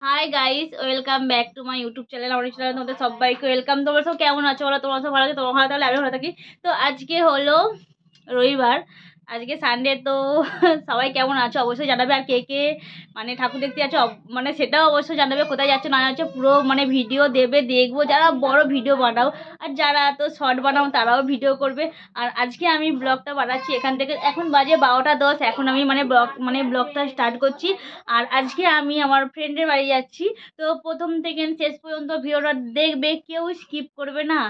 Hi guys, welcome back to my YouTube channel. আমার চ্যানেলে তোমাদের সবাইকে ওয়েলকাম। তোমরা সব কেমন আছো? বলো, তোমরা সব ভালো আছো? তোমার ভালো থাকলে আমি ভালো থাকি। তো আজকে হলো রবিবার, আজকে সানডে। তো সবাই কেমন আছো অবশ্যই জানাবে। আর কে কে মানে ঠাকুর দেখতে যাচ্ছে মানে সেটাও অবশ্যই জানাবে। কোথায় যাচ্ছে না যাচ্ছে পুরো মানে ভিডিও দেবে, দেখবো। যারা বড় ভিডিও বানাও আর যারা তো শর্ট বানাও তারাও ভিডিও করবে। আর আজকে আমি ব্লগটা বানাচ্ছি এখান থেকে। এখন বাজে 12টা 10। এখন আমি ব্লগটা স্টার্ট করছি। আর আজকে আমি আমার ফ্রেন্ডের বাড়ি যাচ্ছি। তো প্রথম থেকে শেষ পর্যন্ত ভিডিওটা দেখবে, কেউ স্কিপ করবে না।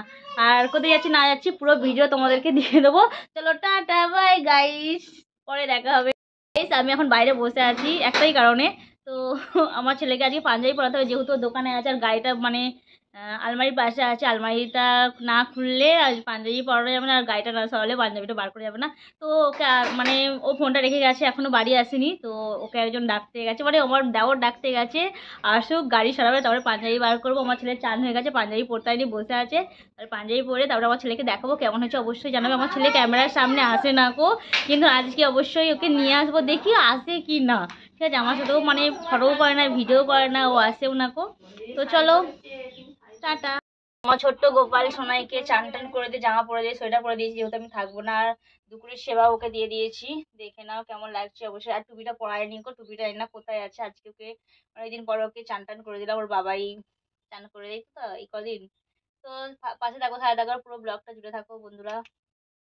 আর কোথায় যাচ্ছি না যাচ্ছি পুরো ভিডিও তোমাদেরকে দিয়ে দেবো। চলো, টাটা বাই গাইস, পরে দেখা হবে। Guys, আমি এখন বাইরে বসে আছি একটাই কারণে। তো আমার ছেলেকে আজকে পাঞ্জাবি পরাতে হবে, যেহেতু ও দোকানে আছে আর গাড়িটা মানে আলমারির পাশে আছে। আলমারিটা না খুললে আর পাঞ্জাবি পরানো যাবে না, আর গাড়িটা না সরালে পাঞ্জাবিটা বার করা যাবে না। তো ওকে মানে ও ফোনটা রেখে গেছে, এখনো বাড়ি আসেনি। তো ওকে একজন ডাকতে গেছে, মানে আমার দেওর ডাকতে গেছে। আসুক, গাড়ি সরাবে, তারপরে পাঞ্জাবি বার করবো। আমার ছেলে চান হয়ে গেছে, পাঞ্জাবি পরতে হয়নি, বসে আছে। তারপরে পাঞ্জাবি পরে তারপরে আমার ছেলেকে দেখাবো কেমন হয়েছে। অবশ্যই জানাবে। আমার ছেলে ক্যামেরার সামনে আসে না গো, কিন্তু আজকে অবশ্যই ওকে নিয়ে আসবো, দেখি আসে কি না। ঠিক আছে, আমার সাথেও মানে ফটোও করে না, ভিডিও করে না, ও আসেও না গো। তো চলো, টাটা। আমার ছোট্ট গোপাল সোনাইকে চান টান করে দিয়ে জামা পরে দিয়ে সোয়েটার পরে দিয়েছি, যেহেতু আমি থাকবো না। আর দুপুরের সেবা ওকে দিয়ে দিয়েছি। দেখে নাও কেমন লাগছে অবশ্যই। আর টুপিটা পরায়নি গো, টুপিটা না কোথায় আছে। আজকে ওকে অনেকদিন পরে ওকে চান টান করে দিলাম, ওর বাবাই চান করে দিত তো এই কদিন। তো পাশে থাকো, সাথে থাকো, পুরো ব্লগটা জুড়ে থাকো বন্ধুরা।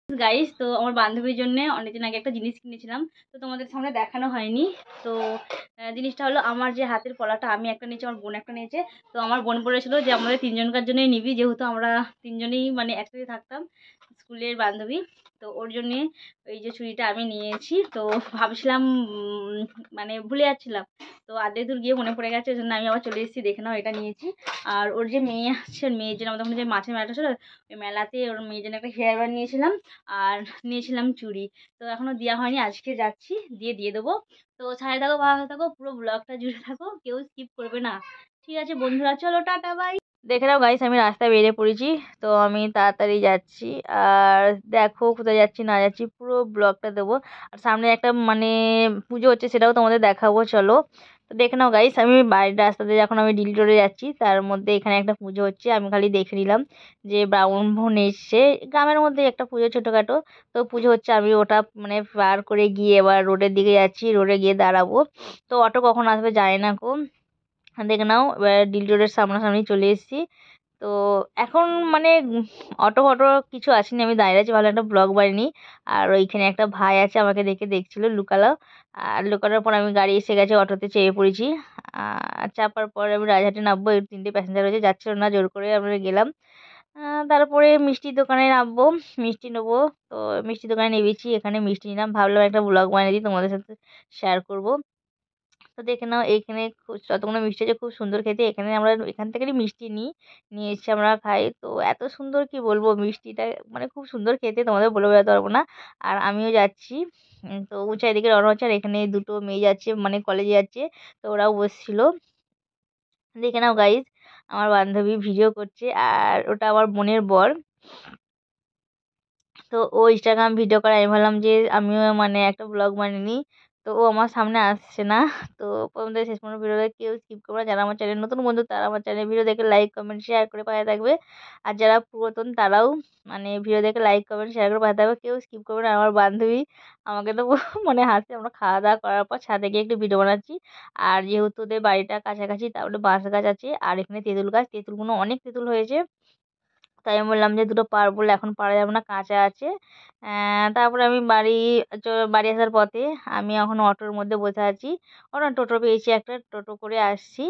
গাইস, তো আমার বান্ধবীর জন্য অনেকদিন আগে একটা জিনিস কিনেছিলাম, তো তোমাদের সামনে দেখানো হয়নি। তো জিনিসটা হলো আমার যে হাতের পলাটা, আমি একটা নিয়েছি, আমার বোন একটা নিয়েছে। তো আমার বোন বলেছিল যে আমাদের তিনজনকার জন্যই নিবি, যেহেতু আমরা তিনজনেই মানে একসাথে থাকতাম, স্কুলের বান্ধবী। তো ওর জন্যে ওই যে চুড়িটা আমি নিয়েছি। তো ভাবছিলাম মানে ভুলে যাচ্ছিলাম। তো আধেক দূর গিয়ে মনে পড়ে গেছে, ওই জন্য আমি আবার চলে এসেছি। দেখে নাও, এটা নিয়েছি। আর ওর যে মেয়ে আছে, ওর মেয়ের জন্য আমাদের ওখানে যে মাছের মেলাটা ছিল, ওই মেলাতে ওর মেয়ের জন্য একটা হেয়ার ব্যান্ড নিয়েছিলাম আর নিয়েছিলাম চুড়ি। তো এখনো দেওয়া হয়নি, আজকে যাচ্ছি, দিয়ে দেবো। তো সাথে থাকো, ভালো থাকো, পুরো ব্লগটা জুড়ে থাকো, কেউ স্কিপ করবে না। ঠিক আছে বন্ধুরা, চলো টাটা বাই। দেখে নাও গাইস, আমি রাস্তায় বেরিয়ে পড়েছি। তো আমি তাড়াতাড়ি যাচ্ছি। আর দেখো কোথায় যাচ্ছি না যাচ্ছি পুরো ব্লগটা দেবো। আর সামনে একটা মানে পুজো হচ্ছে, সেটাও তোমাদের দেখাবো, চলো। তো দেখে নাও গাইস, আমি বাড়ির রাস্তাতে যখন আমি ডিল রোডে যাচ্ছি, তার মধ্যে এখানে একটা পুজো হচ্ছে। আমি খালি দেখে নিলাম যে ব্রাহ্মণ এসছে, গ্রামের মধ্যে একটা পুজো ছোটোখাটো। তো পুজো হচ্ছে, আমি ওটা মানে পার করে গিয়ে এবার রোডের দিকে যাচ্ছি, রোডে গিয়ে দাঁড়াবো। তো অটো কখন আসবে জানি না গো। দেখে নাও, এবার ডিল রোডের সামনাসামনি চলে এসেছি। তো এখন মানে অটো ফটো কিছু আসেনি, আমি দাঁড়িয়ে আছি, ভালো একটা ব্লগ বানিয়ে। আর ওইখানে একটা ভাই আছে, আমাকে দেখে দেখছিল, লুকালো। আর লুকানোর পর আমি গাড়ি এসে গেছে, অটোতে চেপে পড়েছি। আর চাপার পর আমি রাজহাটে নামবো, এই 3টে প্যাসেঞ্জার হয়েছে, যাচ্ছিল না, জোর করে আমরা গেলাম। তারপরে মিষ্টির দোকানে নামবো, মিষ্টি নেবো। তো মিষ্টির দোকানে নেমেছি, এখানে মিষ্টি নিলাম, ভাবলাম একটা ব্লগ বানিয়ে দিই, তোমাদের সাথে শেয়ার করব। তো দেখে নাও, এইখানে যতগুলো মিষ্টি আছে খুব সুন্দর খেতে। এখানে আমরা এখান থেকেই মিষ্টি নিয়ে এসে আমরা খাই। তো এত সুন্দর কি বলবো মিষ্টিটা, মানে খুব সুন্দর খেতে, তোমাদের বলে বোঝাতে পারবো না। আর আমিও যাচ্ছি। তো উঁচা এদিকে রওনা হচ্ছে। আর এখানে দুটো মেয়ে যাচ্ছে, মানে কলেজে যাচ্ছে। তো ওরাও বসছিল। দেখে নাও গাইজ, আমার বান্ধবী ভিডিও করছে, আর ওটা আমার বোনের বর। তো ও ইনস্টাগ্রাম ভিডিও করে, আমি ভাবলাম যে আমিও মানে একটা ব্লগ বানিয়ে নিই। তো ও আমার সামনে আসছে না। তো প্রথম থেকে শেষ পর্যন্ত ভিডিওটা কেউ স্কিপ করবে না। যারা আমার চ্যানেল নতুন বন্ধু, তারা আমার চ্যানেল ভিডিও দেখে লাইক কমেন্ট শেয়ার করে পাশে থাকবে। আর যারা পুরাতন, তারাও মানে ভিডিও দেখে লাইক কমেন্ট শেয়ার করে পাশে থাকবে, কেউ স্কিপ করবে না। আমার বান্ধবী আমাকে তো মনে হাসছে। আমরা খাওয়া দাওয়া করার পর ছাদে গিয়ে একটু ভিডিও বানাচ্ছি। আর যেহেতু ওদের বাড়িটা কাছাকাছি, তারপরে বাঁশ গাছ আছে, আর এখানে তেঁতুল গাছ, তেঁতুলগুলো অনেক তেঁতুল হয়েছে। তাই আমি বললাম যে দুটো পার বললে এখন পারা যাবে না, কাঁচা আছে। তারপরে আমি বাড়ি আসার পথে আমি এখন অটোর মধ্যে বসে আছি। টোটো পেয়েছি, একটা টোটো করে আসছি।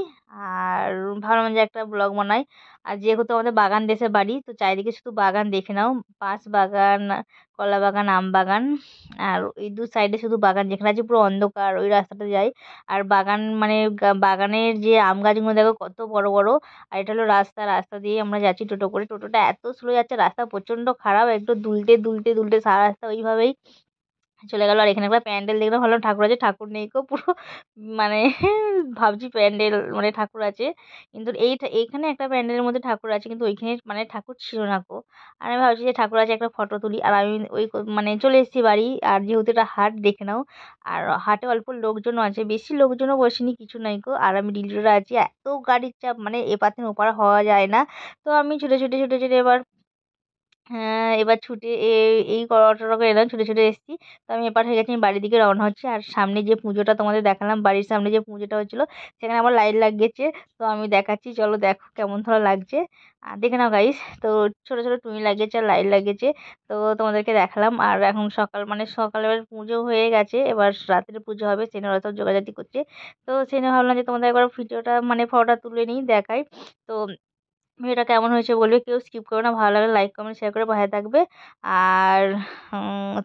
আর ভাবলাম যে একটা ব্লগ বানাই। আর যেহেতু আমাদের বাগান দেশে বাড়ি, তো চারিদিকে শুধু বাগান, দেখে নাও, বাঁশ বাগান, কলা বাগান, আম বাগান। আর ওই দু সাইডে শুধু বাগান, যেখানে আছে পুরো অন্ধকার, ওই রাস্তাটা যাই। আর বাগান মানে বাগানের যে আম গাছগুলো দেখো কত বড় বড়। আর এটা হলো রাস্তা দিয়ে আমরা যাচ্ছি টোটো করে। টোটোটা এত স্লো যাচ্ছে, রাস্তা প্রচণ্ড খারাপ, একটু দুলতে দুলতে দুলতে সারা রাস্তা ওইভাবেই চলে গেল। আর এখানে একটা প্যান্ডেল দেখলাম, ভাবলাম ঠাকুর আছে, ঠাকুর নেই গো পুরো, মানে ভাবছি প্যান্ডেল মানে ঠাকুর আছে, কিন্তু এইখানে একটা প্যান্ডেলের মধ্যে ঠাকুর আছে, কিন্তু ওইখানে মানে ঠাকুর ছিল না গো। আর আমি ভাবছি যে ঠাকুর আছে, একটা ফটো তুলি। আর আমি মানে চলে এসেছি বাড়ি। আর যেহেতু এটা হাট, দেখে নাও, আর হাটে অল্প লোকজনও আছে, বেশি লোকজনও বসেনি, কিছু নাই গো। আর আমি ডিলিটরা আছি, এত গাড়ির চাপ, মানে এপার থেকে ওপার হওয়া যায় না। তো আমি ছুটে ছুটে ছুটে ছুটে এবার, হ্যাঁ এবার ছুটে এই অটোটা করে এলাম, ছুটে ছুটে এসেছি। তো আমি এপার হয়ে গেছি, আমি বাড়ির দিকে রওনা হচ্ছে। আর সামনে যে পুজোটা তোমাদের দেখালাম, বাড়ির সামনে যে পুজোটা হচ্ছিল, সেখানে আমার লাইট লাগিয়েছে। তো আমি দেখাচ্ছি, চলো দেখো কেমন ধরো লাগছে। আর দেখে নাও গাইস। তো ছোট ছোট টুনি লাগিয়েছে আর লাইট লাগিয়েছে। তো তোমাদেরকে দেখালাম। আর এখন সকাল, মানে সকালে এবার পুজো হয়ে গেছে, এবার রাত্রে পুজো হবে, সেনে ওরা সব জোগাড়জাতি করছে। তো সেনে ভাবলাম যে তোমাদের একবার ভিডিওটা, মানে ফটোটা তুলে নিই, দেখাই। তো ভিডিওটা কেমন হয়েছে বলবে, কেউ স্কিপ করো না, ভালো লাগলে লাইক কমেন্ট শেয়ার করে পাশে থাকবে। আর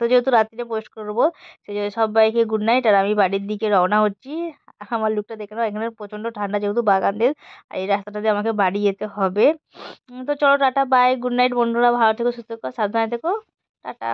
তো যেহেতু রাত্রিতে পোস্ট করবো, সেই জন্য সবাইকে গুড নাইট। আর আমি বাড়ির দিকে রওনা হচ্ছি। আমার লুকটা দেখে নাও, এখানে প্রচণ্ড ঠান্ডা যেহেতু বাগানদের, আর এই রাস্তাটা দিয়ে আমাকে বাড়ি যেতে হবে। তো চলো টাটা বাই, গুড নাইট বন্ধুরা, ভালো থেকো, সুস্থ থেকো, সাবধানে থেকো, টাটা।